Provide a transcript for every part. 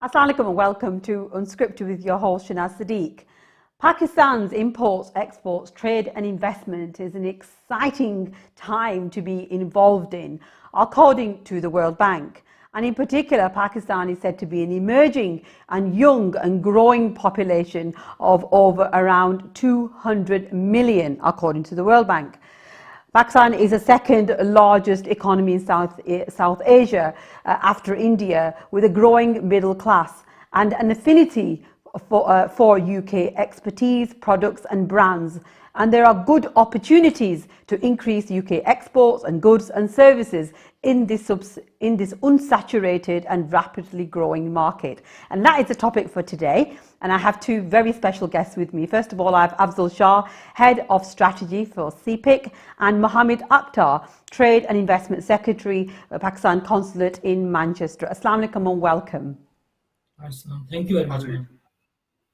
Assalamu alaikum and welcome to Unscripted with your host Shanaz Saddique. Pakistan's imports, exports, trade and investment is an exciting time to be involved in, according to the World Bank. And in particular, Pakistan is said to be an emerging and young and growing population of over around 200 million, according to the World Bank. Pakistan is the second largest economy in South Asia after India, with a growing middle class and an affinity for UK expertise, products and brands. And there are good opportunities to increase UK exports and goods and services in this unsaturated and rapidly growing market. And that is the topic for today. And I have two very special guests with me. First of all, I have Afzal Shah, Head of Strategy for CPIC, and Mohammed Akhtar, Trade and Investment Secretary, Pakistan Consulate in Manchester. Assalamu alaikum and welcome. Thank you very much.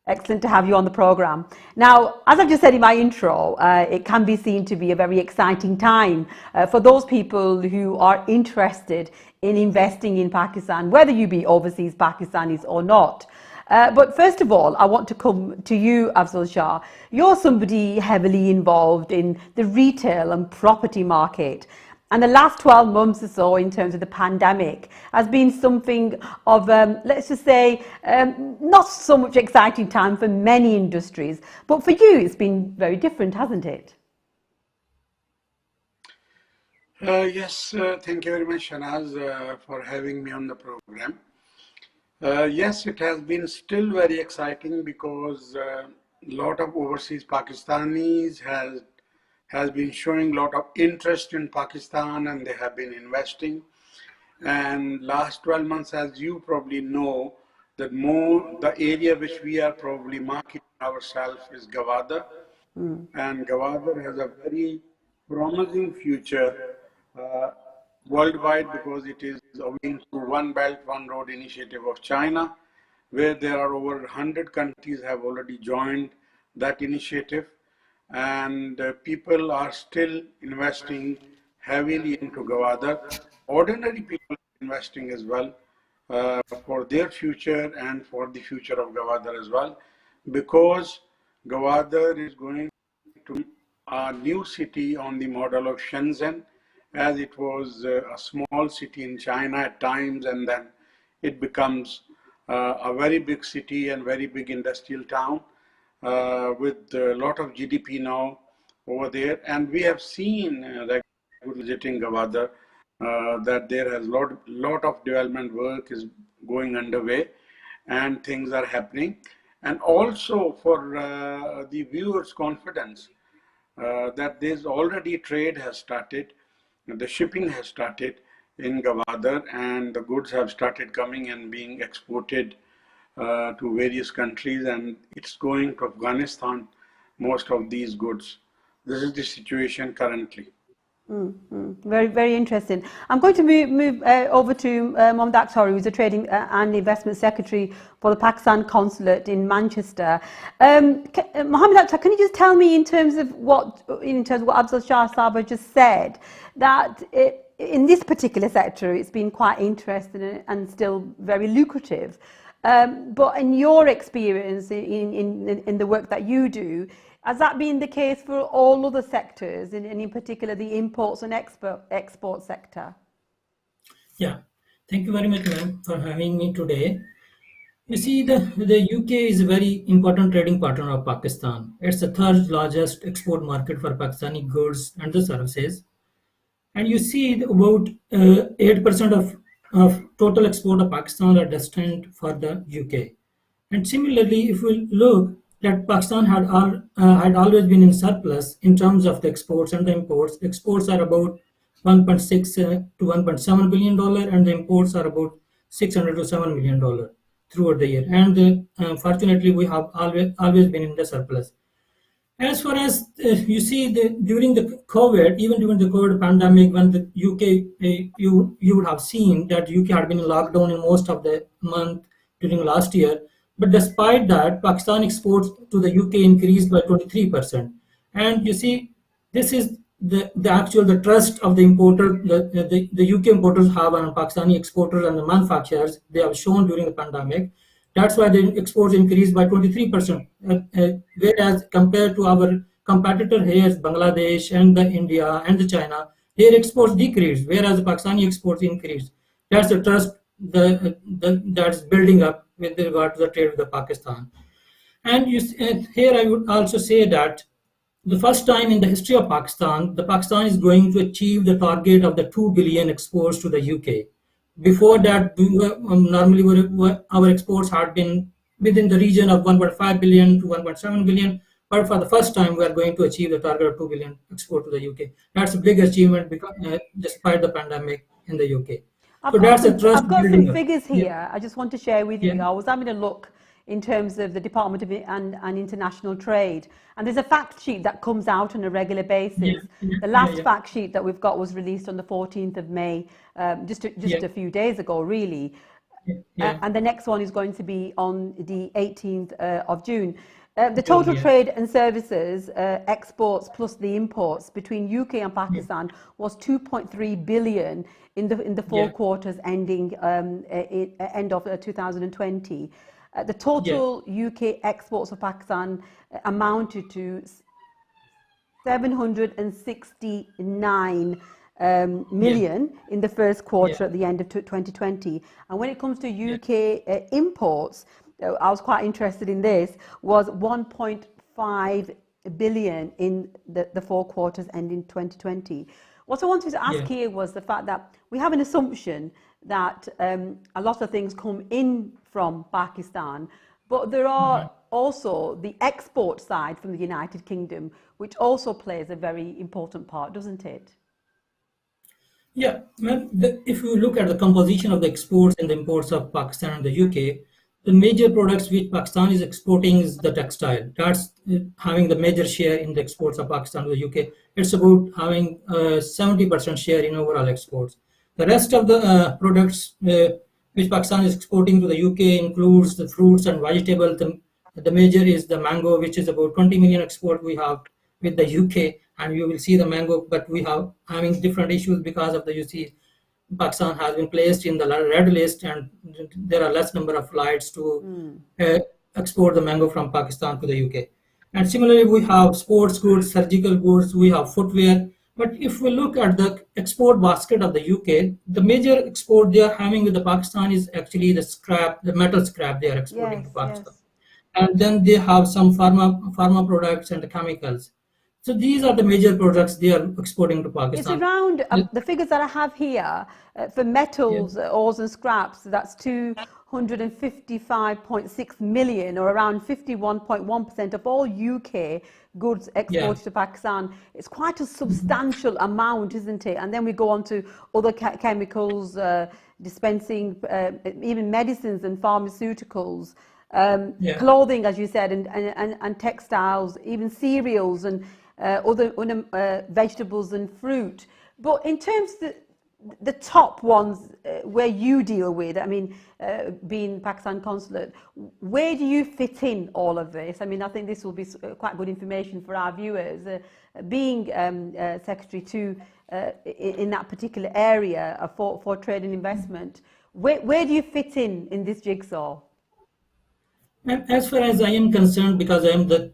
Excellent to have you on the programme. Now, as I've just said in my intro, it can be seen to be a very exciting time for those people who are interested in investing in Pakistan, whether you be overseas Pakistanis or not. But first of all, I want to come to you, Afzal Shah. You're somebody heavily involved in the retail and property market. And the last 12 months or so, in terms of the pandemic, has been something of, let's just say, not so much exciting time for many industries. But for you, it's been very different, hasn't it? Yes, thank you very much, Shanaz, for having me on the program. Yes, it has been still very exciting because a lot of overseas Pakistanis has been showing a lot of interest in Pakistan, and they have been investing. And last 12 months, as you probably know, that the area which we are probably marketing ourselves is Gwadar. And Gwadar has a very promising future worldwide, because it is owing to One Belt, One Road initiative of China, where there are over 100 countries have already joined that initiative. And people are still investing heavily into Gwadar. Ordinary people are investing as well for their future and for the future of Gwadar as well, because Gwadar is going to be a new city on the model of Shenzhen, as it was a small city in China at times, and then it becomes a very big city and very big industrial town. With a lot of GDP now over there. And we have seen visiting Gwadar that there has lot of development work is going underway and things are happening. And also for the viewers' confidence that there's already trade has started, the shipping has started in Gwadar, and the goods have started coming and being exported to various countries, and it's going to Afghanistan, most of these goods. This is the situation currently. Very, very interesting. I'm going to move over to Mohammed Akhtar, who's the Trading and Investment Secretary for the Pakistan Consulate in Manchester. Mohammed Akhtar, can you just tell me, in terms of what Afzal Shah Saba just said, that in this particular sector it's been quite interesting and still very lucrative. But in your experience in the work that you do, has that been the case for all other sectors, and in particular the imports and export sector? Yeah, thank you very much, ma'am, for having me today. You see, the UK is a very important trading partner of Pakistan. It's the third largest export market for Pakistani goods and the services. And you see about 8% of total export of Pakistan are destined for the UK. And similarly, if we look that Pakistan had always been in surplus in terms of the exports and the imports. Exports are about 1.6 to 1.7 billion dollar, and the imports are about 600 to 7 million dollar throughout the year. And fortunately, we have always been in the surplus. As far as you see, during the COVID, even during the COVID pandemic, when the UK, you would have seen that UK had been in lockdown in most of the month during last year. But despite that, Pakistan exports to the UK increased by 23%. And you see, this is the trust of the importer, the UK importers have on Pakistani exporters and the manufacturers. They have shown during the pandemic. That's why the exports increased by 23%. Whereas compared to our competitor here, Bangladesh and the India and the China, their exports decreased, whereas the Pakistani exports increased. That's the trust that's building up with regard to the trade with the Pakistan. And here I would also say that the first time in the history of Pakistan, the Pakistan is going to achieve the target of the 2 billion exports to the UK. Before that, our exports had been within the region of 1.5 billion to 1.7 billion. But for the first time, we are going to achieve the target of 2 billion export to the UK. That's a big achievement because, despite the pandemic in the UK. I've got some figures here. Yeah. I just want to share with you. I was having a look in terms of the Department of and International Trade, and there's a fact sheet that comes out on a regular basis. The last fact sheet that we've got was released on the 14th of May, just a few days ago, really. And the next one is going to be on the 18th of June. The total trade and services exports plus the imports between UK and Pakistan was 2.3 billion in the four quarters ending end of 2020. The total UK exports of Pakistan amounted to 769 million in the first quarter at the end of 2020. And when it comes to UK imports, I was quite interested in this, was 1.5 billion in the four quarters ending 2020. What I wanted to ask here was the fact that we have an assumption that a lot of things come in from Pakistan, but there are also the export side from the United Kingdom, which also plays a very important part, doesn't it? Yeah, if you look at the composition of the exports and the imports of Pakistan and the UK, the major products which Pakistan is exporting is the textile. That's having the major share in the exports of Pakistan to the UK. It's about having 70% share in overall exports. The rest of the products which Pakistan is exporting to the UK includes the fruits and vegetables. The major is the mango, which is about 20 million export we have with the UK, and you will see the mango, but we have having different issues because of the, you see, Pakistan has been placed in the red list, and there are less number of flights to export the mango from Pakistan to the UK. And similarly, we have sports goods, surgical goods, we have footwear. But if we look at the export basket of the UK, the major export they are having with the Pakistan is actually the scrap, the metal scrap they are exporting to Pakistan. And then they have some pharma products and the chemicals. So these are the major products they are exporting to Pakistan. It's around, the figures that I have here, for metals, ores and scraps, that's 255.6 million, or around 51.1% of all UK goods exported to Pakistan. It's quite a substantial amount, isn't it? And then we go on to other chemicals, dispensing, even medicines and pharmaceuticals. Clothing, as you said, and textiles, even cereals and other vegetables and fruit. But in terms of the top ones where you deal with, I mean, being Pakistan consulate, where do you fit in all of this? I mean, I think this will be quite good information for our viewers. Being Secretary to in that particular area for trade and investment, where do you fit in this jigsaw? As far as I am concerned, because I am the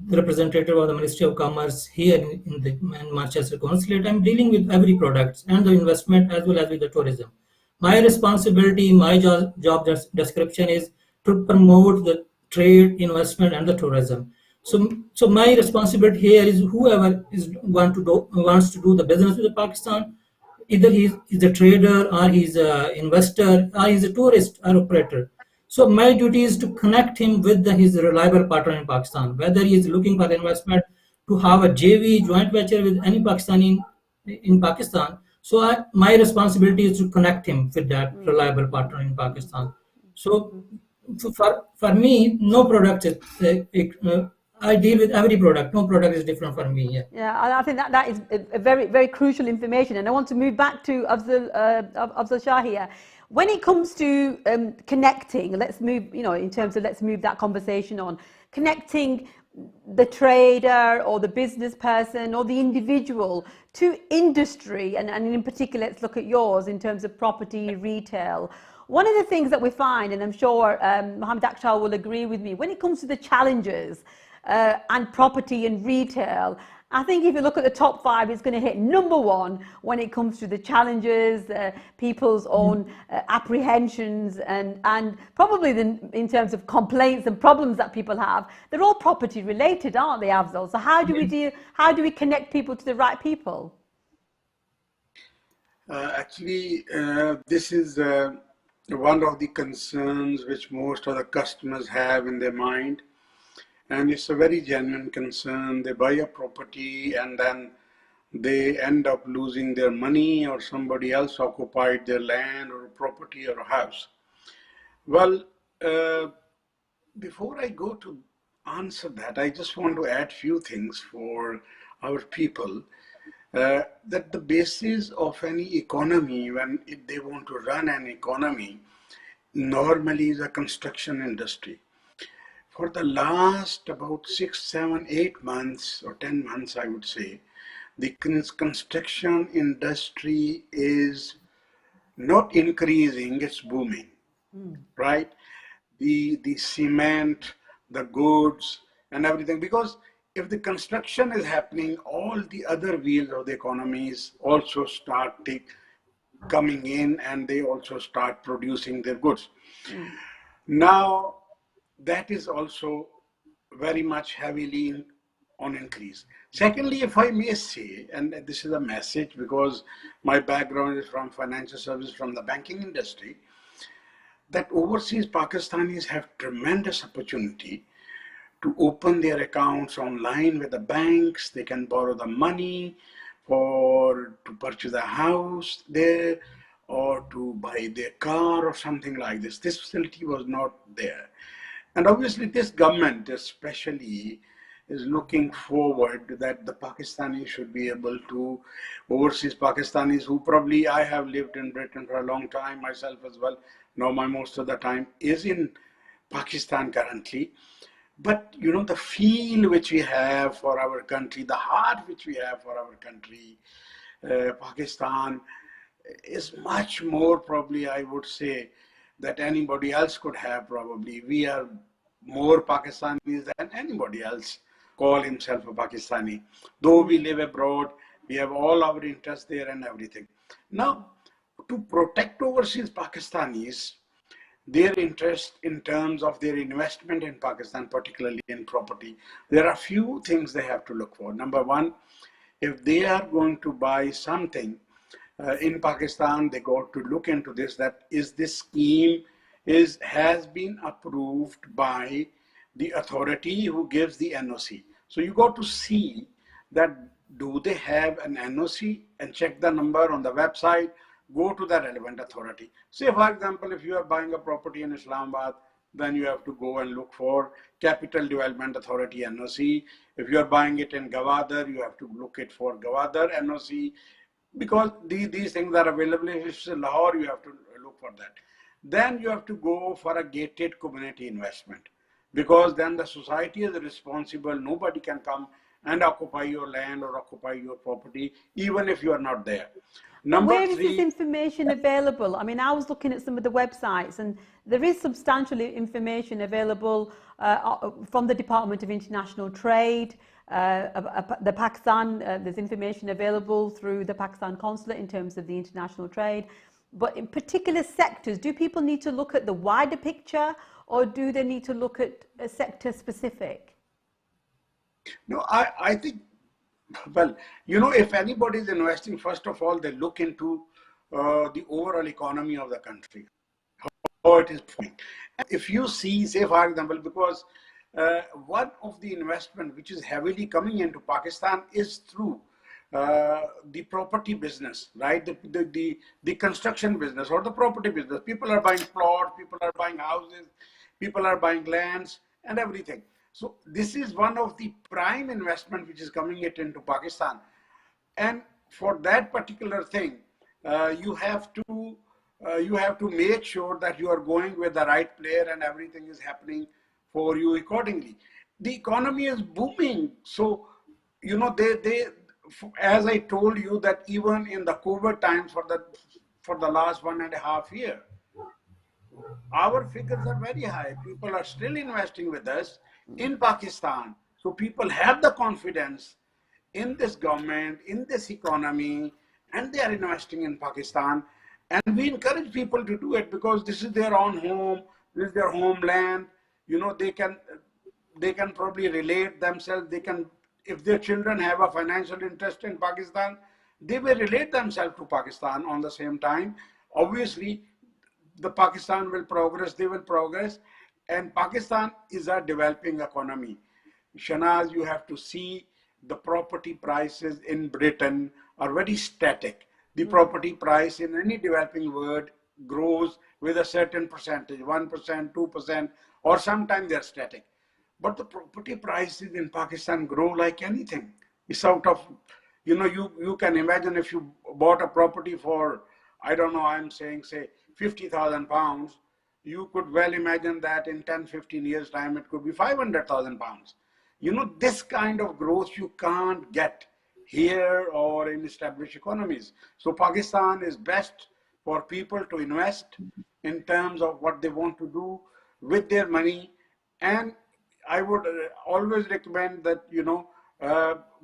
representative of the Ministry of Commerce here in Manchester Consulate, I'm dealing with every product and the investment as well as with the tourism. My responsibility, my job description is to promote the trade, investment, and the tourism. So my responsibility here is whoever wants to do the business with Pakistan, either he's a trader or he's an investor or he's a tourist or operator. So my duty is to connect him with his reliable partner in Pakistan, whether he is looking for investment, to have a JV, joint venture with any Pakistani in Pakistan. So my responsibility is to connect him with that reliable partner in Pakistan. So for me, no product is, I deal with every product. No product is different for me. Yeah, I think that is a very, very crucial information. And I want to move back to Afzal Shah here. When it comes to connecting, let's move, in terms of let's move that conversation on, connecting the trader or the business person or the individual to industry, and in particular, let's look at yours in terms of property, retail. one of the things that we find, and I'm sure Mohammed Akhtar will agree with me, when it comes to the challenges and property and retail, I think if you look at the top 5, it's going to hit number 1 when it comes to the challenges, people's own apprehensions, and probably in terms of complaints and problems that people have. They're all property related, aren't they, Afzal? So how do we connect people to the right people? Actually, this is one of the concerns which most of the customers have in their mind. And it's a very genuine concern. They buy a property and then they end up losing their money, or somebody else occupied their land or property or a house. Well, before I go to answer that, I just want to add few things for our people. That the basis of any economy, when they want to run an economy, normally is a construction industry. For the last about 6, 7, 8 months or 10 months, I would say, the construction industry is not increasing, it's booming, right? The cement, the goods and everything, because if the construction is happening, all the other wheels of the economies also start coming in, and they also start producing their goods. Now, that is also very much heavily on increase. Secondly, if I may say, and this is a message because my background is from financial services, from the banking industry, that overseas Pakistanis have tremendous opportunity to open their accounts online with the banks. They can borrow the money to purchase a house there, or to buy their car or something like this. This facility was not there. And obviously this government especially is looking forward that the Pakistanis should be able to, overseas Pakistanis who probably, I have lived in Britain for a long time myself as well. Now my most of the time is in Pakistan currently. But you know, the feel which we have for our country, the heart which we have for our country, Pakistan, is much more, probably I would say, that anybody else could have. Probably we are more Pakistanis than anybody else call himself a Pakistani. Though we live abroad, we have all our interests there and everything. Now, to protect overseas Pakistanis, their interest in terms of their investment in Pakistan, particularly in property, there are few things they have to look for. Number one, if they are going to buy something in Pakistan, they got to look into this, that is this scheme has been approved by the authority who gives the NOC. So you got to see that do they have an NOC, and check the number on the website, go to the relevant authority. Say for example, if you are buying a property in Islamabad, then you have to go and look for Capital Development Authority NOC. If you are buying it in Gwadar, you have to look it for Gwadar NOC, because these things are available. If it's Lahore, you have to look for that. Then you have to go for a gated community investment, because then the society is responsible. Nobody can come and occupy your land or occupy your property, even if you are not there. Where is this information available? I mean, I was looking at some of the websites, and there is substantial information available from the Department of International Trade, the Pakistan, there's information available through the Pakistan consulate in terms of the international trade. But in particular sectors, do people need to look at the wider picture, or do they need to look at a sector specific? No, I think, well, you know, if anybody is investing, first of all, they look into the overall economy of the country, how it is performing. If you see, say for example, because one of the investment which is heavily coming into Pakistan is through the property business, right? The construction business or the property business. People are buying plots, people are buying houses, people are buying lands and everything. So this is one of the prime investment which is coming into Pakistan. And for that particular thing, you have to make sure that you are going with the right player and everything is happening for you accordingly. The economy is booming. So, you know, they as I told you, that even in the COVID times for the last 1.5 years, our figures are very high. People are still investing with us in Pakistan. So people have the confidence in this government, in this economy, and they are investing in Pakistan. And we encourage people to do it because this is their own home, this is their homeland. You know, they can probably relate themselves. They can, if their children have a financial interest in Pakistan, they will relate themselves to Pakistan on the same time. Obviously, the Pakistan will progress, they will progress, and Pakistan is a developing economy. Shanaz, you have to see the property prices in Britain are very static. The property price in any developing world grows with a certain percentage, 1%, 2%, or sometimes they're static. But the property prices in Pakistan grow like anything. It's out of, you know, you can imagine if you bought a property for, I don't know, I'm saying, say, 50,000 pounds, you could well imagine that in 10, 15 years time, it could be 500,000 pounds. You know, this kind of growth you can't get here or in established economies. So Pakistan is best for people to invest in terms of what they want to do with their money. And I would always recommend that, you know,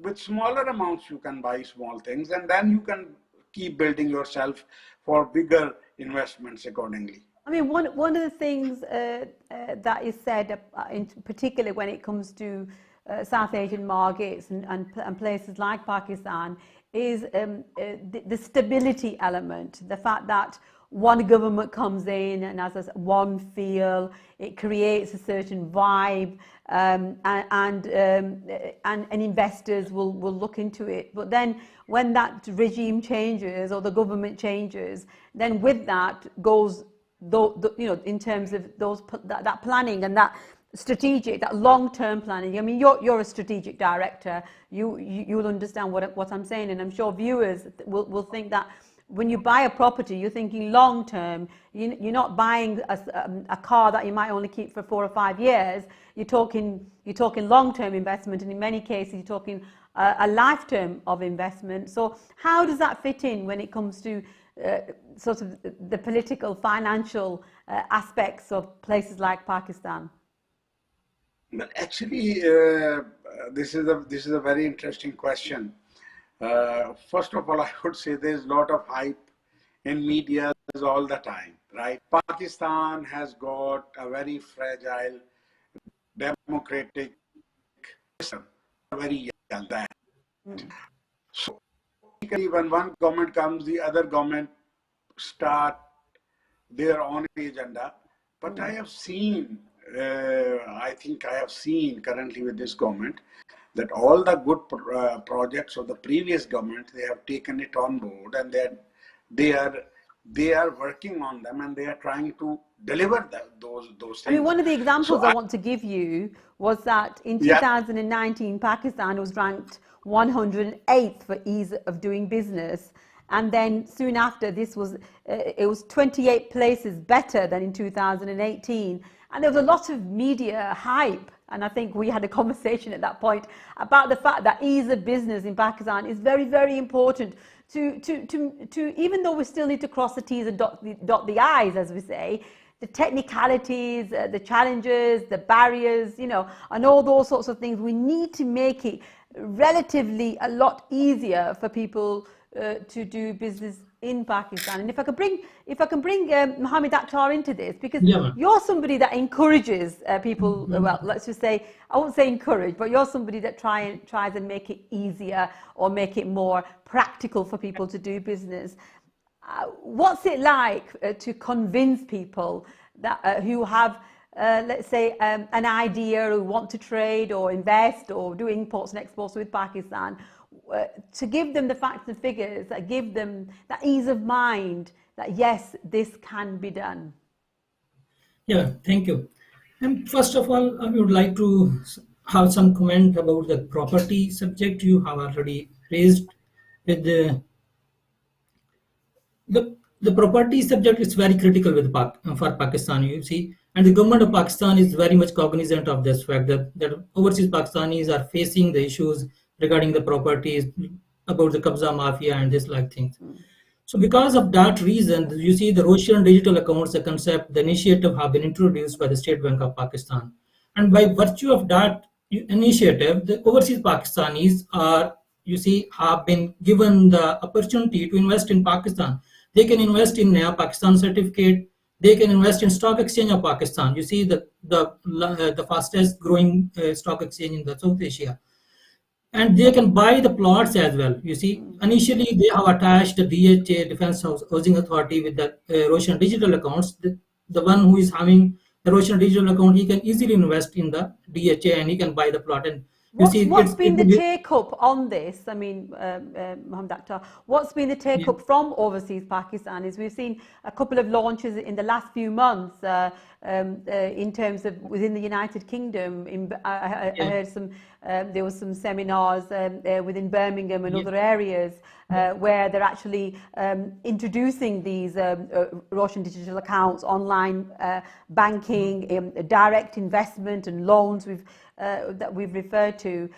with smaller amounts, you can buy small things, and then you can keep building yourself for bigger investments accordingly. I mean, one of the things that is said, in particular when it comes to South Asian markets and places like Pakistan, is the stability element. The fact that one government comes in and has one feel, it creates a certain vibe, and investors will look into it. But then when that regime changes or the government changes, then with that goes, you know, in terms of that planning and that strategic, that long-term planning. I mean, you're a strategic director. You'll understand what I'm saying, and I'm sure viewers will think that when you buy a property, you're thinking long-term. You're not buying a car that you might only keep for 4 or 5 years. You're talking long-term investment, and in many cases, you're talking a lifetime of investment. So how does that fit in when it comes to sort of the political, financial aspects of places like Pakistan? Well, actually, this is a very interesting question. First of all, I would say there's a lot of hype in media all the time, right? Pakistan has got a very fragile democratic system, very young that. So when one government comes, the other government start their own agenda. But I have seen, I think I have seen currently with this government that all the good projects of the previous government, they have taken it on board, and they are working on them, and they are trying to deliver those things. I mean, one of the examples I want to give you was that in 2019, Pakistan was ranked 108th for ease of doing business. And then soon after, it was 28 places better than in 2018. And there was a lot of media hype. And I think we had a conversation at that point about the fact that ease of business in Pakistan is very, very important to even though we still need to cross the T's and dot the I's, as we say, the technicalities, the challenges, the barriers, you know, and all those sorts of things. We need to make it relatively a lot easier for people to do business in Pakistan. And if I can bring Mohammed Akhtar into this, because you're somebody that encourages people. Well, let's just say, I won't say encourage, but you're somebody that tries and make it easier or make it more practical for people to do business. What's it like to convince people that who have let's say an idea, who want to trade or invest or do imports and exports with Pakistan, to give them the facts and figures that give them that ease of mind that yes, this can be done? Yeah, thank you. And first of all, I would like to have some comment about the property subject you have already raised. With the property subject is very critical for Pakistan, you see, and the government of Pakistan is very much cognizant of this fact that overseas Pakistanis are facing the issues regarding the properties, about the Kabza Mafia and this like things. So because of that reason, you see the Russian digital accounts, the concept, the initiative have been introduced by the State Bank of Pakistan. And by virtue of that initiative, the overseas Pakistanis are, you see, have been given the opportunity to invest in Pakistan. They can invest in Pakistan certificate. They can invest in stock exchange of Pakistan. You see, the fastest growing stock exchange in the South Asia, and they can buy the plots as well. You see, initially they have attached the DHA Defense Housing Authority with the Russian digital accounts. The one who is having the Russian digital account, he can easily invest in the DHA and he can buy the plot. And you see, What's been the take up on this? I mean, Mohammed Akhtar, what's been the take up from overseas Pakistanis? We've seen a couple of launches in the last few months in terms of within the United Kingdom. I heard there was some seminars within Birmingham and other areas where they're actually introducing these Russian digital accounts, online banking, direct investment and loans. That we've referred to,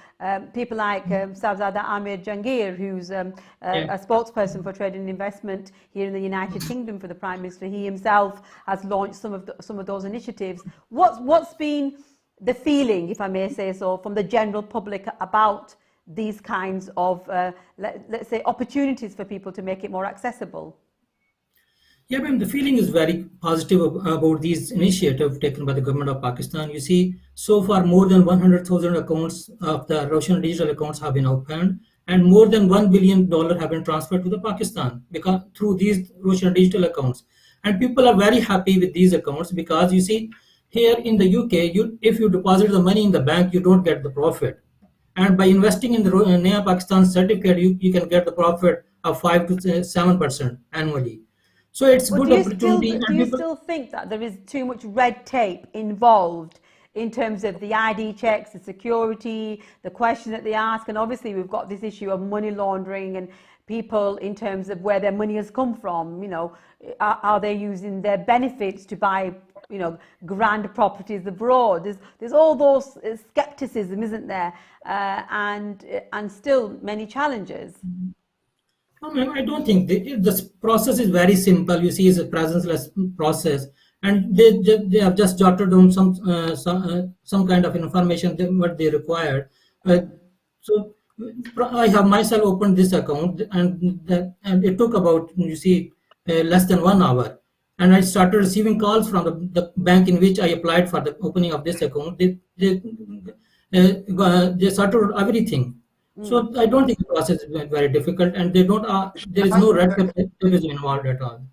people like Sahibzada Amir Jangir, who's a spokesperson for trade and investment here in the United Kingdom for the Prime Minister. He himself has launched some of those initiatives. What's been the feeling, if I may say so, from the general public about these kinds of, let's say, opportunities for people to make it more accessible? Yeah, ma'am, the feeling is very positive about these initiatives taken by the government of Pakistan. You see, so far more than 100,000 accounts of the Russian digital accounts have been opened, and more than $1 billion have been transferred to the Pakistan because through these Russian digital accounts. And people are very happy with these accounts because you see, here in the UK, if you deposit the money in the bank, you don't get the profit. And by investing in the Naya Pakistan certificate, you can get the profit of 5 to 7% annually. So it's good opportunity. Do you still think that there is too much red tape involved in terms of the ID checks, the security, the question that they ask? And obviously we've got this issue of money laundering and people in terms of where their money has come from. You know, are they using their benefits to buy, you know, grand properties abroad? There's all those skepticism, isn't there? And still many challenges. No, ma'am, I don't think this process is very simple. You see, it's a presence-less process, and they have just jotted down some kind of information what they required. So I have myself opened this account, and it took about, you see, less than 1 hour, and I started receiving calls from the bank in which I applied for the opening of this account. They sorted everything. So I don't think the process is very difficult, and there is no red tape involved at all.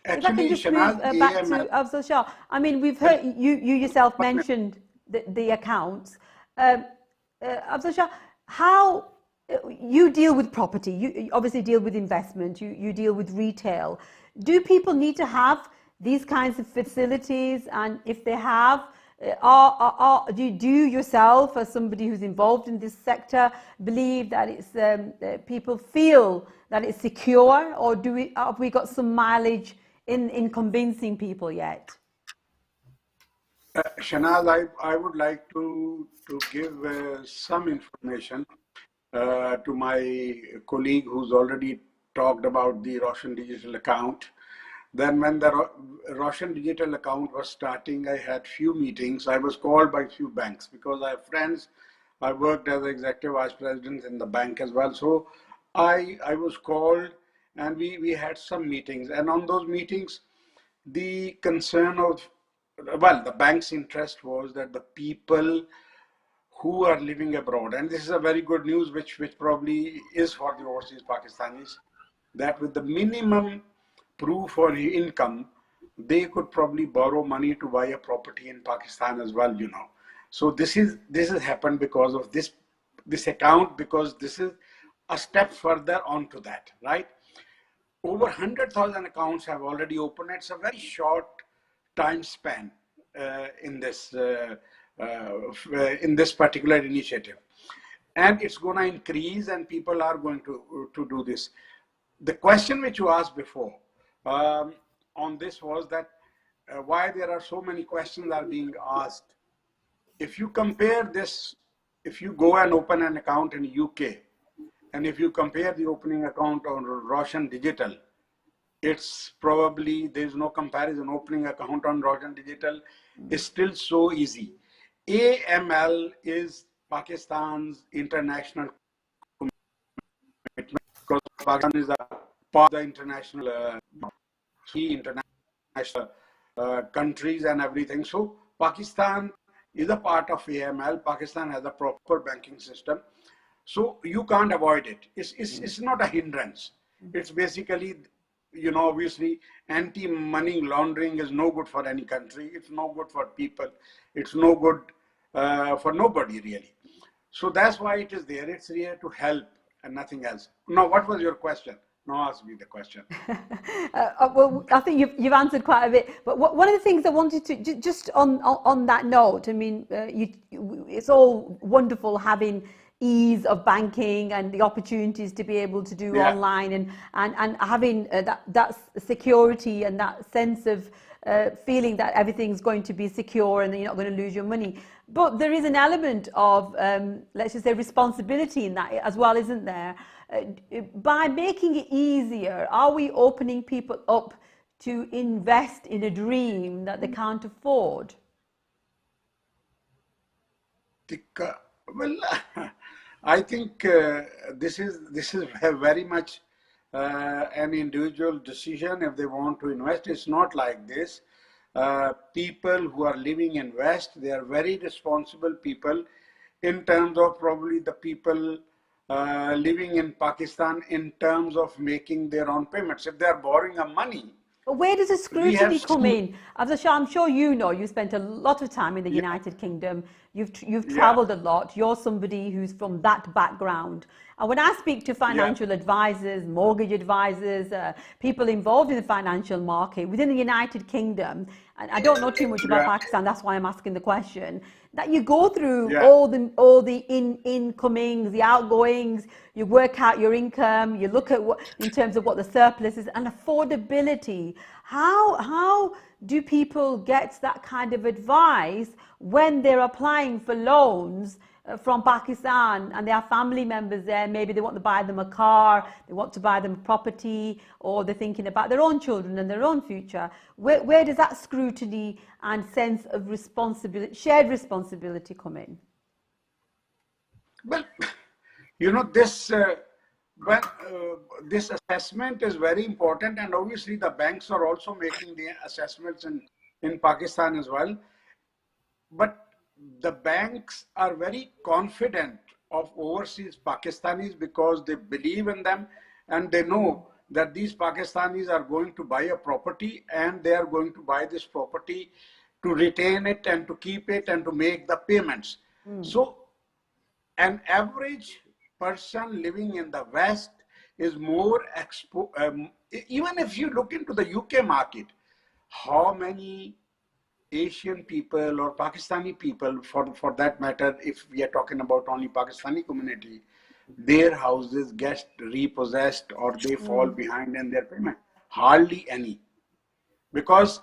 If I can just move back to Afzal Shah. I mean, we've heard you yourself mentioned the accounts. Afzal Shah, how you deal with property? You obviously deal with investment. You deal with retail. Do people need to have these kinds of facilities? And if they have, do you yourself, as somebody who's involved in this sector, believe that it's people feel that it's secure, or have we got some mileage in convincing people yet? Shanaz, I would like to give some information to my colleague who's already talked about the Russian digital account. Then when the Russian digital account was starting, I had few meetings. I was called by few banks because I have friends. I worked as executive vice president in the bank as well. So I was called and we had some meetings. And on those meetings, the concern of, well, the bank's interest was that the people who are living abroad, and this is a very good news, which probably is for the overseas Pakistanis, that with the minimum proof for income, they could probably borrow money to buy a property in Pakistan as well, you know. So this has happened because of this account, because this is a step further onto that, right? Over 100,000 accounts have already opened. It's a very short time span in this particular initiative, and it's going to increase, and people are going to do this. The question which you asked before on this was that why there are so many questions are being asked. If you compare this, if you go and open an account in UK And if you compare the opening account on Roshan Digital, it's probably, there's no comparison. Opening account on Roshan Digital is still so easy. AML is Pakistan's international commitment, because Pakistan is a part of the international international countries and everything. So Pakistan is a part of AML. Pakistan has a proper banking system. So you can't avoid it. It's not a hindrance. It's basically, you know, obviously anti-money laundering is no good for any country. It's no good for people. It's no good for nobody really. So that's why it is there. It's here to help and nothing else. Now, what was your question? Now ask me the question. Well, I think you've answered quite a bit. But one of the things I wanted to, just on that note, I mean, it's all wonderful having ease of banking and the opportunities to be able to do online and having that security and that sense of feeling that everything's going to be secure and that you're not going to lose your money. But there is an element of, let's just say, responsibility in that as well, isn't there? By making it easier, are we opening people up to invest in a dream that they can't afford? Well, I think this is very much an individual decision if they want to invest. It's not like this. People who are living in West, they are very responsible people in terms of probably the people living in Pakistan in terms of making their own payments. If they are borrowing money, where does the scrutiny come in? I'm sure you know, you spent a lot of time in the United Kingdom. You've traveled a lot. You're somebody who's from that background. And when I speak to financial advisors, mortgage advisors, people involved in the financial market within the United Kingdom, and I don't know too much about Pakistan, that's why I'm asking the question, that you go through all the incomings, the outgoings, you work out your income, you look at what in terms of what the surplus is and affordability. How do people get that kind of advice when they're applying for loans from Pakistan and they have family members there? Maybe they want to buy them a car, they want to buy them property, or they're thinking about their own children and their own future. Where does that scrutiny and sense of responsibility, shared responsibility, come in? Well, you know, this this assessment is very important, and obviously the banks are also making the assessments in Pakistan as well. But the banks are very confident of overseas Pakistanis because they believe in them and they know that these Pakistanis are going to buy a property and they are going to buy this property to retain it and to keep it and to make the payments. So an average person living in the West is more even if you look into the UK market, how many Asian people or Pakistani people, for that matter, if we are talking about only Pakistani community, their houses get repossessed or they fall behind in their payment? Hardly any, because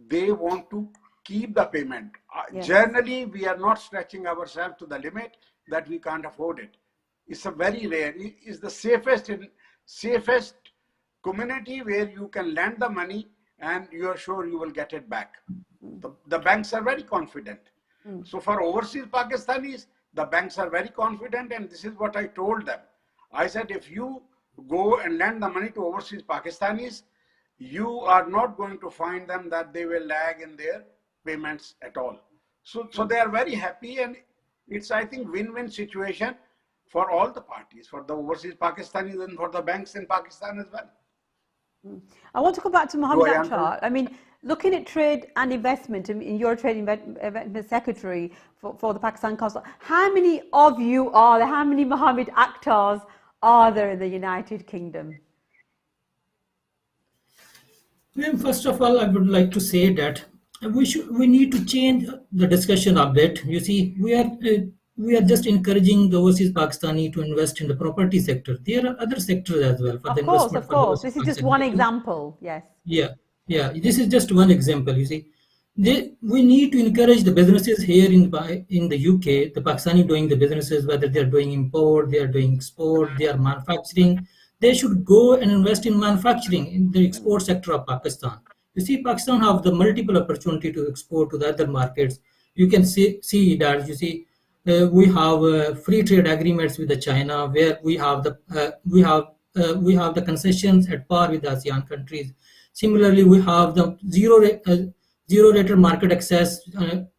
they want to keep the payment. Generally, we are not stretching ourselves to the limit that we can't afford it. It's a very rare, it's the safest community where you can lend the money and you are sure you will get it back. The banks are very confident. So for overseas Pakistanis, the banks are very confident, and this is what I told them. I said, if you go and lend the money to overseas Pakistanis, you are not going to find them that they will lag in their payments at all. So they are very happy, and it's, I think, win-win situation for all the parties, for the overseas Pakistanis and for the banks in Pakistan as well. I want to come back to Mohammed Akhtar. I mean, looking at trade and investment, you're a trade investment secretary for the Pakistan Council. How many of you are there? How many Mohammed Akhtars are there in the United Kingdom? Well, first of all, I would like to say that we need to change the discussion a bit. You see, we are just encouraging the overseas Pakistani to invest in the property sector. There are other sectors as well for the investment. Of course. This is just one example. Yes. Yeah. This is just one example. You see, we need to encourage the businesses here in the UK, the Pakistani doing the businesses, whether they are doing import, they are doing export, they are manufacturing. They should go and invest in manufacturing in the export sector of Pakistan. You see, Pakistan have the multiple opportunity to export to the other markets. You can see that. You see, we have free trade agreements with the China, where we have the concessions at par with the ASEAN countries. Similarly, we have the zero rated market access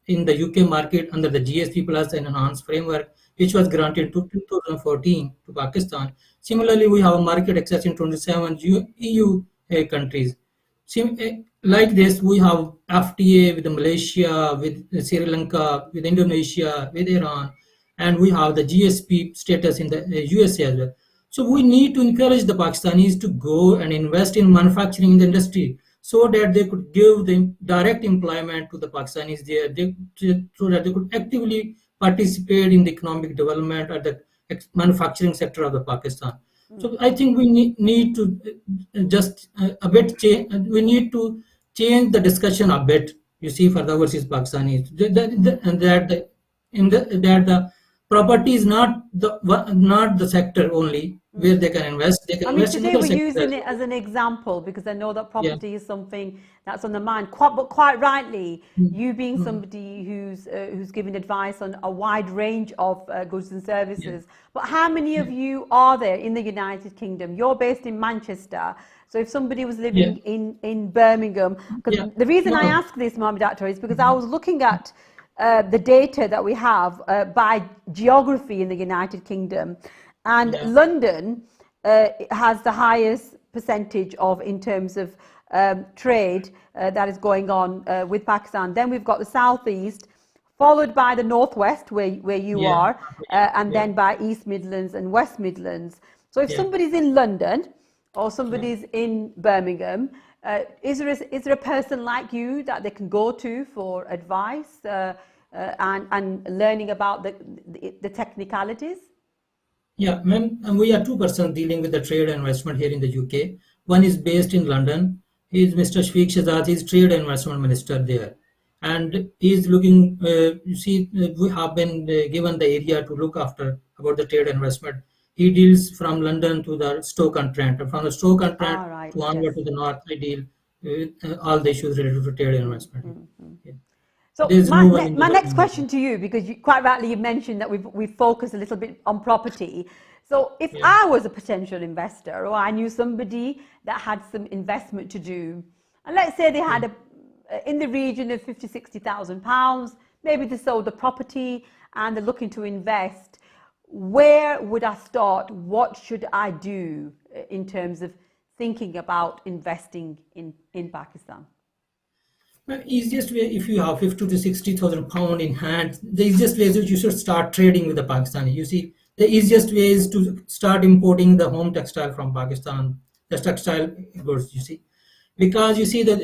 in the UK market under the GSP Plus and enhanced framework, which was granted to 2014 to Pakistan. Similarly, we have market access in 27 EU countries. Like this, we have FTA with Malaysia, with Sri Lanka, with Indonesia, with Iran, and we have the GSP status in the USA as well. So we need to encourage the Pakistanis to go and invest in manufacturing in the industry, so that they could give the direct employment to the Pakistanis there, so that they could actively participate in the economic development at the manufacturing sector of the Pakistan. So I think we need to just a bit change. We need to change the discussion a bit. You see, for the overseas Pakistanis, and that the property is not the sector only where they can invest. They can I mean, invest in today other we're sectors. using it as an example because I know that Yeah. property is something that's on the mind. But quite rightly, you being somebody who's giving advice on a wide range of goods and services. But how many of you are there in the United Kingdom? You're based in Manchester. So if somebody was living in Birmingham, because the reason I ask this, Mohammed Akhtar, is because I was looking at the data that we have by geography in the United Kingdom. And London has the highest percentage of in terms of trade that is going on with Pakistan. Then we've got the southeast, followed by the northwest, where you are, and then by East Midlands and West Midlands. So if somebody's in London or somebody's in Birmingham, is there a person like you that they can go to for advice and learning about the technicalities? Yeah, ma'am, and we are two persons dealing with the trade and investment here in the UK. One is based in London. He is Mr. Shafiq Shahzad. He is Trade and Investment Minister there. And he is looking, you see, we have been given the area to look after about the trade and investment. He deals from London to the Stoke-on-Trent. And from the Stoke-on-Trent to onward to the north, I deal with all the issues related to trade and investment. Yeah. So my next question to you, because quite rightly you mentioned that we've focused a little bit on property. So if I was a potential investor, or I knew somebody that had some investment to do, and let's say they had in the region of 50, 60,000 pounds, maybe they sold the property and they're looking to invest, where would I start? What should I do in terms of thinking about investing in Pakistan? The easiest way, if you have 50 to 60,000 pound in hand, the easiest way is that you should start trading with the Pakistani. You see, the easiest way is to start importing the home textile from Pakistan, the textile goods, you see. Because you see that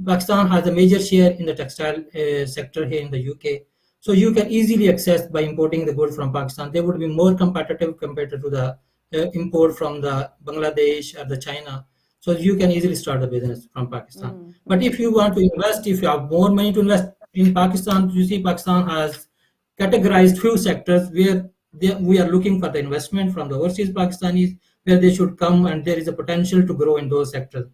Pakistan has a major share in the textile sector here in the UK. So you can easily access by importing the goods from Pakistan. They would be more competitive compared to the import from the Bangladesh or the China. So you can easily start a business from Pakistan. But if you want to invest, if you have more money to invest in Pakistan, you see Pakistan has categorized few sectors where we are looking for the investment from the overseas Pakistanis, where they should come and there is a potential to grow in those sectors.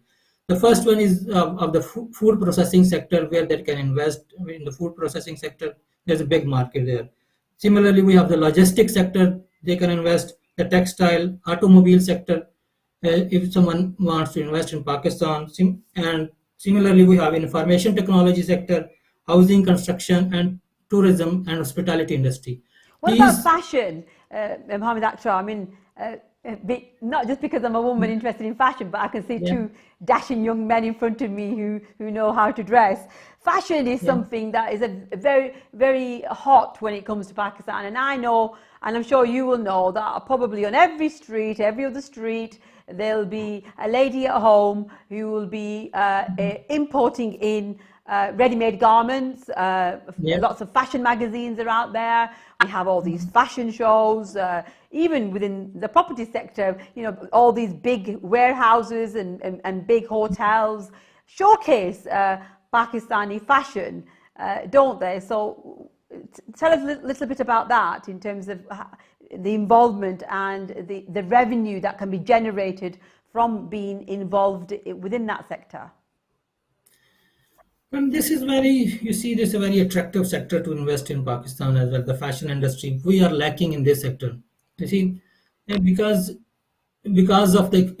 The first one is of the food processing sector, where they can invest in the food processing sector. There's a big market there. Similarly, we have the logistics sector. They can invest the textile, automobile sector. If someone wants to invest in Pakistan, and similarly we have information technology sector, housing, construction, and tourism and hospitality industry. What about fashion, Mohammed Akhtar? I mean, not just because I'm a woman interested in fashion, but I can see two dashing young men in front of me who know how to dress. Fashion is something that is a very, very hot when it comes to Pakistan, and I know, and I'm sure you will know, that probably on every street, every other street, there'll be a lady at home who will be importing in ready-made garments. Lots of fashion magazines are out there. We have all these fashion shows, even within the property sector, you know, all these big warehouses and big hotels showcase Pakistani fashion, don't they? So tell us a little bit about that in terms of the involvement and the revenue that can be generated from being involved within that sector. And this is this is a very attractive sector to invest in Pakistan as well, the fashion industry. We are lacking in this sector. You see, because of the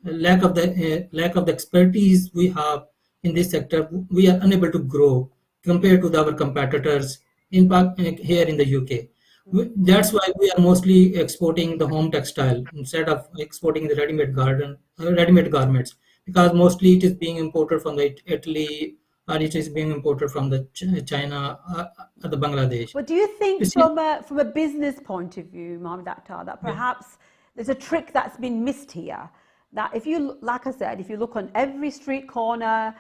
lack of the expertise we have in this sector, we are unable to grow compared to our competitors here in the UK. That's why we are mostly exporting the home textile instead of exporting the ready-made garments, because mostly it is being imported from the Italy, or it is being imported from the China or the Bangladesh. But do you You think see, from a business point of view, Mohammed Akhtar, that yeah. perhaps there's a trick that's been missed here? That if you, like I said, if you look on every street corner,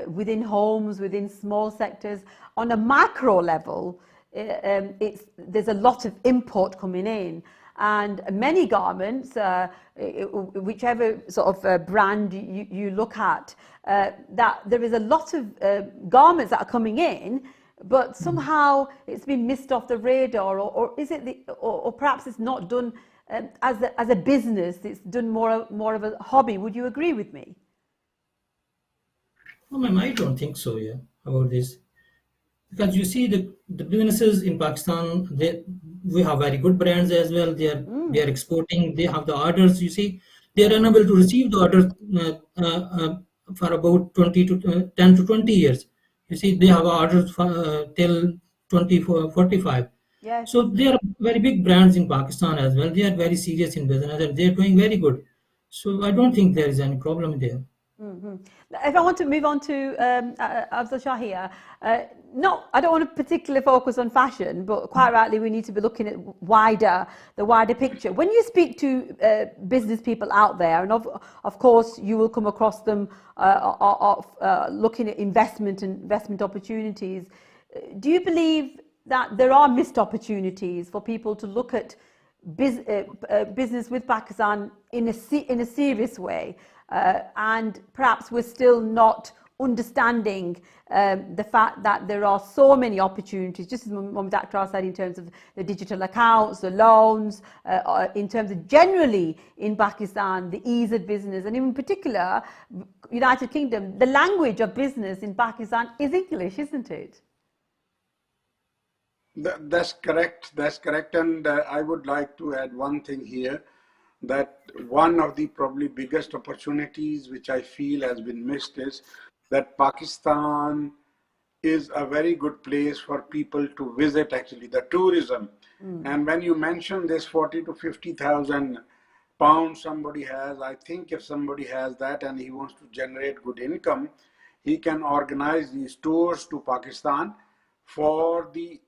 within homes, within small sectors, on a macro level, there's a lot of import coming in, and many garments, whichever sort of brand you look at, that there is a lot of garments that are coming in, but somehow it's been missed off the radar, or is it or perhaps it's not done as a business, it's done more of a hobby. Would you agree with me? No, ma'am, I don't think so, yeah, about this. Because you see the businesses in Pakistan, we have very good brands as well. They are exporting. They have the orders. You see, they are unable to receive the orders for about 10 to 20 years. You see, they have orders for, till 2045. Yes. So they are very big brands in Pakistan as well. They are very serious in business and they are doing very good. So I don't think there is any problem there. If I want to move on to Afzal Shahir, no, I don't want to particularly focus on fashion, but quite rightly we need to be looking at the wider picture. When you speak to business people out there, and of course you will come across them looking at investment opportunities, do you believe that there are missed opportunities for people to look at business with Pakistan in a serious way? And perhaps we're still not understanding the fact that there are so many opportunities, just as Mohammed Akhtar said, in terms of the digital accounts, the loans, in terms of generally in Pakistan, the ease of business, and in particular, United Kingdom, the language of business in Pakistan is English, isn't it? That's correct. That's correct. And I would like to add one thing here, that one of the probably biggest opportunities which I feel has been missed is that Pakistan is a very good place for people to visit, actually, the tourism. And when you mention this 40 to 50,000 pounds somebody has, I think if somebody has that and he wants to generate good income, he can organize these tours to Pakistan for the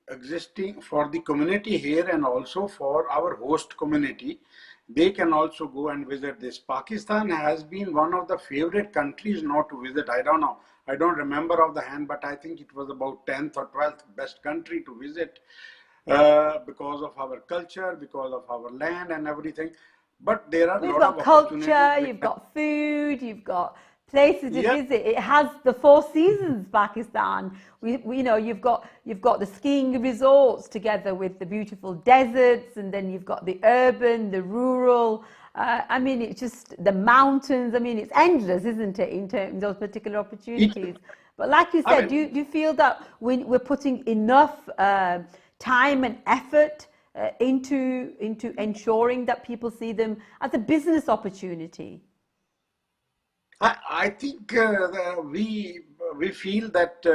community here and also for our host community. They can also go and visit this. Pakistan has been one of the favorite countries not to visit. I don't know. I don't remember off the hand, but I think it was about 10th or 12th best country to visit because of our culture, because of our land and everything. But there are a lot of opportunities. You've got culture, you've got food, you've got places to visit. It has the four seasons, Pakistan. You've got the skiing resorts together with the beautiful deserts, and then you've got the urban, the rural. I mean, it's just the mountains. I mean, it's endless, isn't it, in terms of those particular opportunities? But like you said, do you feel that we're putting enough time and effort into ensuring that people see them as a business opportunity? I think we feel that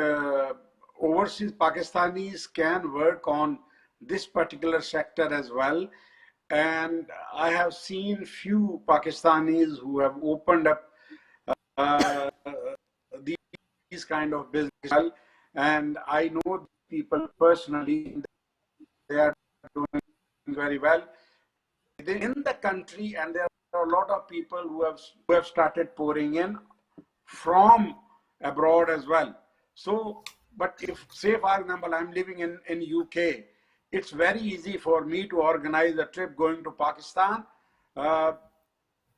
overseas Pakistanis can work on this particular sector as well. And I have seen few Pakistanis who have opened up these kind of business, and I know people personally. They are doing very well in the country, and there are a lot of people who have started pouring in from abroad as well. So, but if, say for example, I'm living in UK, it's very easy for me to organize a trip going to Pakistan.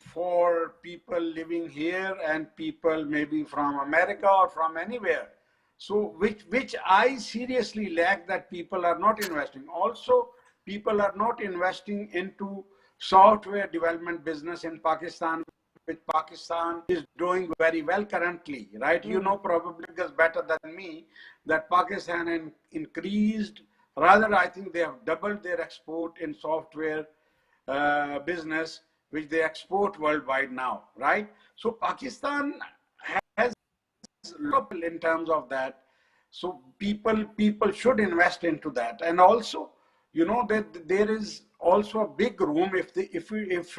for people living here and people maybe from America or from anywhere. So which I seriously lack, that people are not investing. Also, people are not investing into software development business in Pakistan, which Pakistan is doing very well currently, right? You know probably because better than me that Pakistan increased, rather I think they have doubled their export in software business, which they export worldwide now, right? So Pakistan has in terms of that. So people should invest into that. And also, you know, that there is also a big room if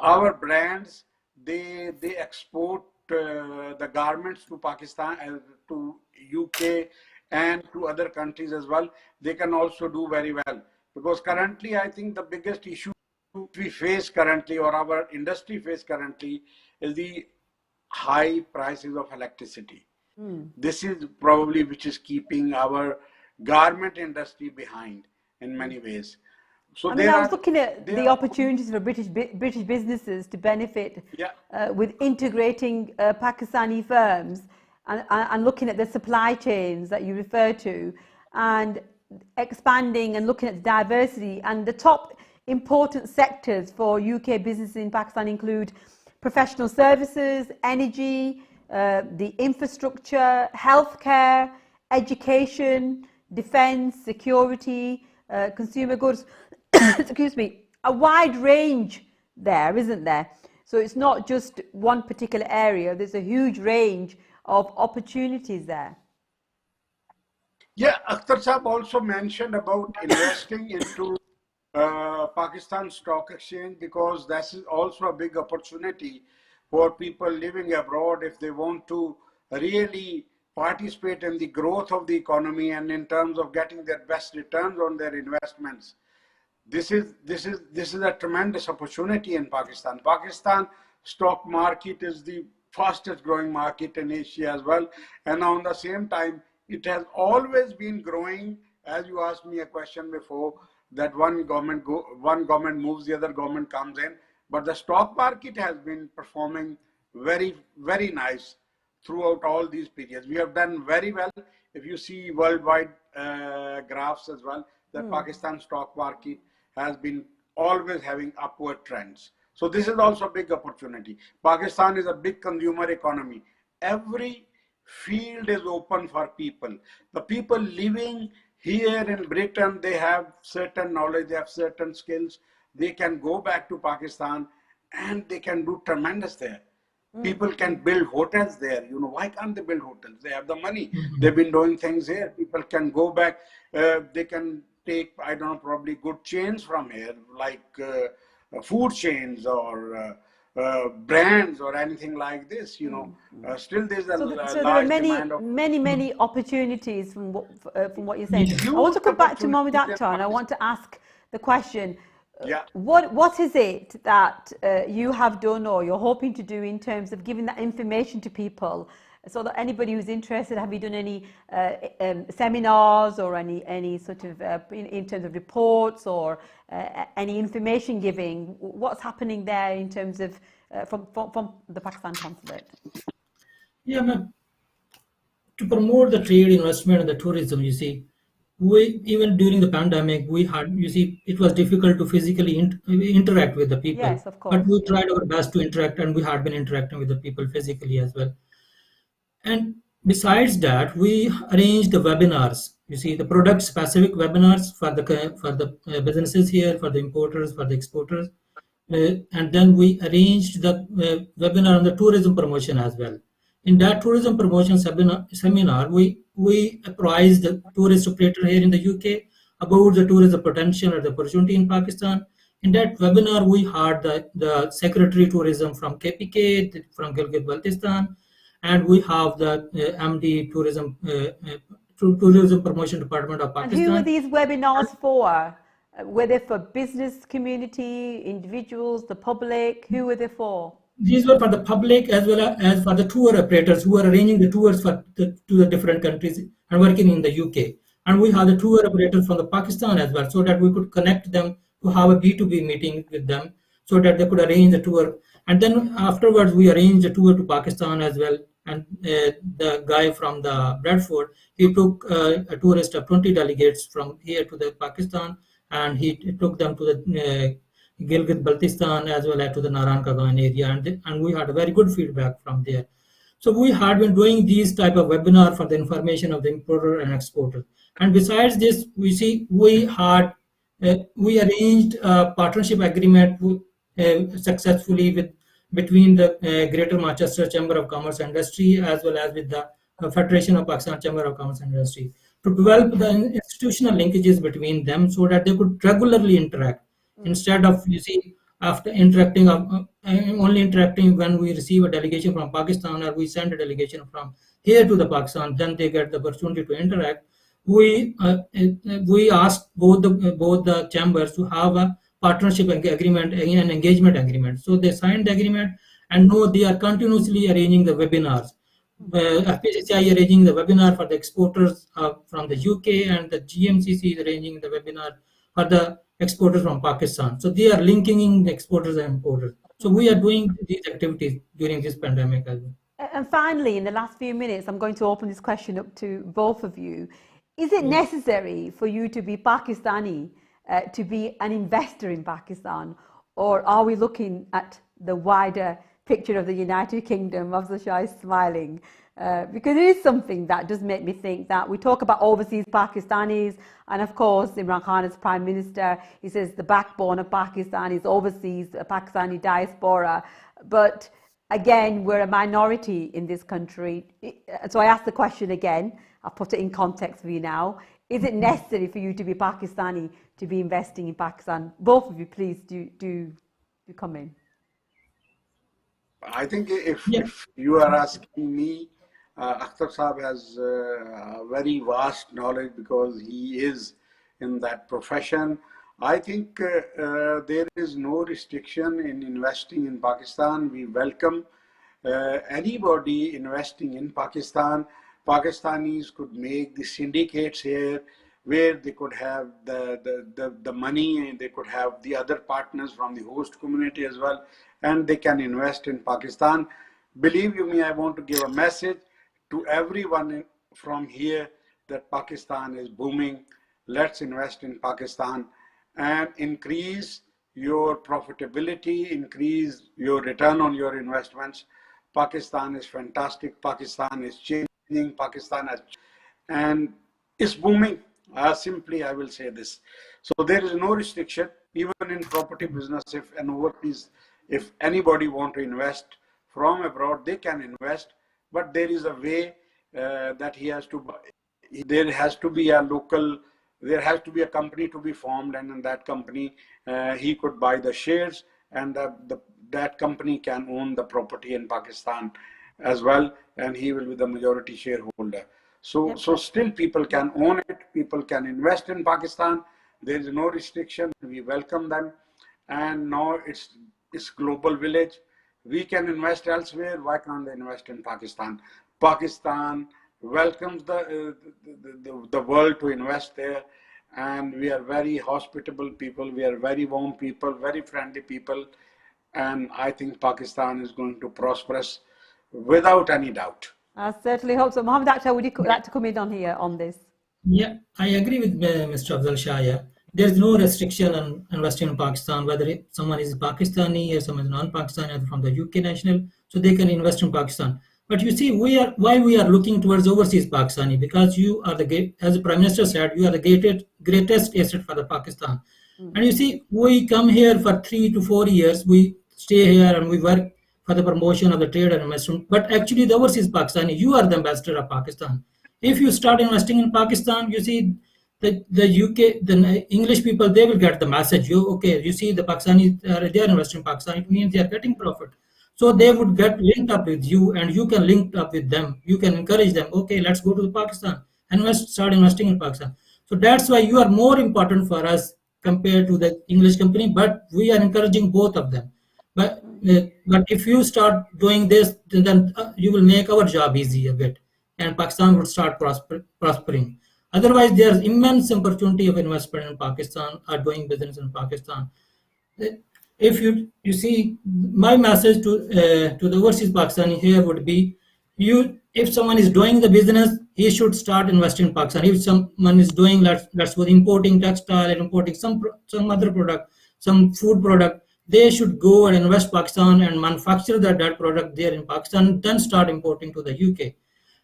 our brands they export the garments to Pakistan and to UK and to other countries as well, they can also do very well. Because currently, I think the biggest issue we face currently, or our industry face currently, is the high prices of electricity. This is probably which is keeping our garment industry behind in many ways. So I mean, I was looking at the opportunities for British businesses to benefit with integrating Pakistani firms and looking at the supply chains that you refer to, and expanding and looking at diversity. And the top important sectors for UK businesses in Pakistan include professional services, energy, the infrastructure, healthcare, education, defence, security, consumer goods. Excuse me, a wide range there, isn't there? So it's not just one particular area. There's a huge range of opportunities there. Yeah, Akhtar Saab also mentioned about investing into Pakistan Stock Exchange, because that is also a big opportunity for people living abroad if they want to really participate in the growth of the economy and in terms of getting their best returns on their investments. This is a tremendous opportunity in Pakistan. Pakistan stock market is the fastest growing market in Asia as well, and on the same time it has always been growing. As you asked me a question before, that one government moves, the other government comes in, but the stock market has been performing very, very nice throughout all these periods. We have done very well. If you see worldwide graphs as well, the Pakistan stock market has been always having upward trends. So this is also a big opportunity. Pakistan is a big consumer economy. Every field is open for people. The people living here in Britain, they have certain knowledge, they have certain skills. They can go back to Pakistan and they can do tremendous there. People can build hotels there. You know, why can't they build hotels? They have the money. They've been doing things here. People can go back. They can take, I don't know, probably good chains from here, like food chains or brands or anything like this. You know, still there's a large there are demand of many opportunities from what you're saying. I want to come back to Mohammed Akhtar, and I want to ask the question. What is it that you have done or you're hoping to do in terms of giving that information to people, so that anybody who's interested, have you done any seminars or any sort of in terms of reports or any information giving? What's happening there in terms of from the Pakistan consulate? Yeah, ma'am. To promote the trade, investment, and the tourism, you see, we even during the pandemic, we had, you see, it was difficult to physically interact with the people. Yes, of course. But we tried our best to interact, and we had been interacting with the people physically as well. And besides that, we arranged the webinars. You see, the product-specific webinars for the businesses here, for the importers, for the exporters, and then we arranged the webinar on the tourism promotion as well. In that tourism promotion seminar, we apprised the tourist operator here in the UK about the tourism potential or the opportunity in Pakistan. In that webinar, we had the Secretary Tourism from KPK, from Gilgit-Baltistan, and we have the MD Tourism Promotion Department of Pakistan. And who are these webinars for? Were they for business community, individuals, the public? Who were they for? These were for the public as well as for the tour operators who are arranging the tours to the different countries and working in the UK. And we have the tour operators from the Pakistan as well, so that we could connect them to have a B2B meeting with them, so that they could arrange the tour. And then afterwards, we arranged a tour to Pakistan as well. And the guy from the Bradford, he took a tourist of 20 delegates from here to the Pakistan, and he took them to the Gilgit-Baltistan as well as to the Naran Kagan area, and we had a very good feedback from there. So we had been doing these type of webinar for the information of the importer and exporter. And besides this, we arranged a partnership agreement successfully between the Greater Manchester Chamber of Commerce and Industry as well as with the Federation of Pakistan Chamber of Commerce and Industry to develop the institutional linkages between them so that they could regularly interact instead of after interacting only interacting when we receive a delegation from Pakistan or we send a delegation from here to the Pakistan, then they get the opportunity to interact. We asked both the chambers to have a partnership agreement and engagement agreement. So they signed the agreement, and now they are continuously arranging the webinars. FPCCI arranging the webinar for the exporters from the UK, and the GMCC is arranging the webinar for the exporters from Pakistan. So they are linking the exporters and importers. So we are doing these activities during this pandemic as well. And finally, in the last few minutes, I'm going to open this question up to both of you. Is it necessary for you to be Pakistani to be an investor in Pakistan, or are we looking at the wider picture of the United Kingdom? Afzal Shah is smiling because it is something that does make me think that we talk about overseas Pakistanis, and of course Imran Khan as Prime Minister, he says the backbone of Pakistan is overseas, Pakistani diaspora, but again, we're a minority in this country. So I ask the question again, I'll put it in context for you now. Is it necessary for you to be Pakistani to be investing in Pakistan? Both of you, please do come in. I think if you are asking me, Akhtar Saab has very vast knowledge because he is in that profession. I think there is no restriction in investing in Pakistan. We welcome anybody investing in Pakistan. Pakistanis could make the syndicates here where they could have the money, and they could have the other partners from the host community as well, and they can invest in Pakistan. Believe you me, I want to give a message to everyone from here that Pakistan is booming. Let's invest in Pakistan and increase your profitability, increase your return on your investments. Pakistan is fantastic. Pakistan is changing. Pakistan has, and it's booming. Simply, I will say this. So there is no restriction, even in property business. If anybody want to invest from abroad, they can invest, but there is a way that there has to be a company to be formed, and in that company, he could buy the shares, and that company can own the property in Pakistan as well, and he will be the majority shareholder. So still people can own it, people can invest in Pakistan. There is no restriction. We welcome them, and now it's global village. We can invest elsewhere. Why can't they invest in Pakistan? Pakistan welcomes the world to invest there, and we are very hospitable people. We are very warm people, very friendly people, and I think Pakistan is going to prosper without any doubt. I certainly hope so. Mohammed Akhtar, would you like to come in on here on this? Yeah, I agree with Mr. Afzal Shah. Yeah. There's no restriction on investing in Pakistan, whether someone is Pakistani or someone is non-Pakistani or from the UK national, so they can invest in Pakistan. But you see, why we are looking towards overseas Pakistani, because you are as the Prime Minister said, you are the greatest asset for the Pakistan. And you see, we come here for 3 to 4 years, we stay here and we work for the promotion of the trade and investment. But actually, the overseas Pakistani, you are the ambassador of Pakistan. If you start investing in Pakistan, you see, the UK, the English people, they will get the message. You see, the Pakistanis, they are investing in Pakistan. It means they are getting profit. So they would get linked up with you, and you can link up with them. You can encourage them. Okay, let's go to Pakistan and start investing in Pakistan. So that's why you are more important for us compared to the English company. But we are encouraging both of them. But if you start doing this, then you will make our job easy a bit, and Pakistan would start prospering. Otherwise, there's immense opportunity of investment in Pakistan or doing business in Pakistan. if you see, my message to the overseas Pakistani here would be, if someone is doing the business, he should start investing in Pakistan. If someone is doing, let's suppose, importing textile and importing some other product, some food product, they should go and invest Pakistan and manufacture that product there in Pakistan, then start importing to the UK.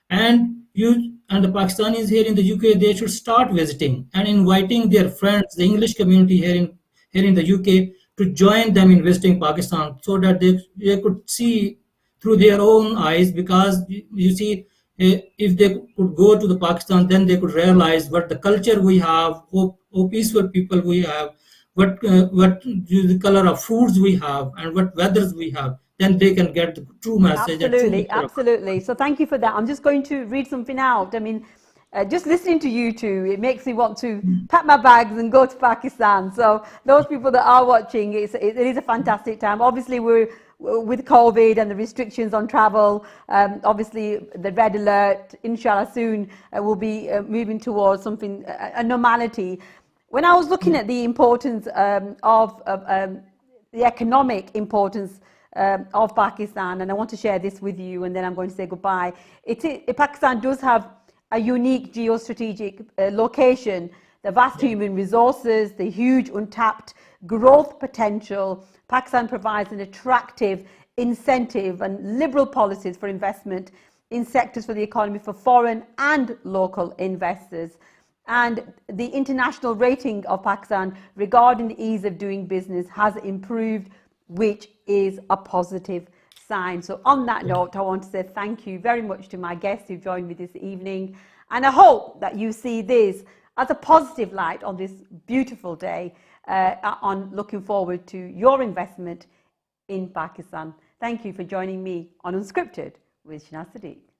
And the Pakistanis here in the UK, they should start visiting and inviting their friends, the English community here in the UK, to join them in visiting Pakistan, so that they could see through their own eyes. Because you see, if they could go to the Pakistan, then they could realize what the culture we have, how peaceful people we have, what the color of foods we have, and what weathers we have. Then they can get the true message. Absolutely, absolutely. So thank you for that. I'm just going to read something out. I mean, just listening to you two, it makes me want to pack my bags and go to Pakistan. So those people that are watching, it is a fantastic time. Obviously, we're with COVID and the restrictions on travel. Obviously, the red alert, inshallah, soon will be moving towards something, a normality. When I was looking at the importance of the economic importance of Pakistan, and I want to share this with you, and then I'm going to say goodbye. Pakistan does have a unique geostrategic location, the vast human resources, the huge untapped growth potential. Pakistan provides an attractive incentive and liberal policies for investment in sectors for the economy for foreign and local investors. And the international rating of Pakistan regarding the ease of doing business has improved, which is a positive sign. So on that note, I want to say thank you very much to my guests who joined me this evening. And I hope that you see this as a positive light on this beautiful day, on looking forward to your investment in Pakistan. Thank you for joining me on Unscripted with Shanaz Saddique.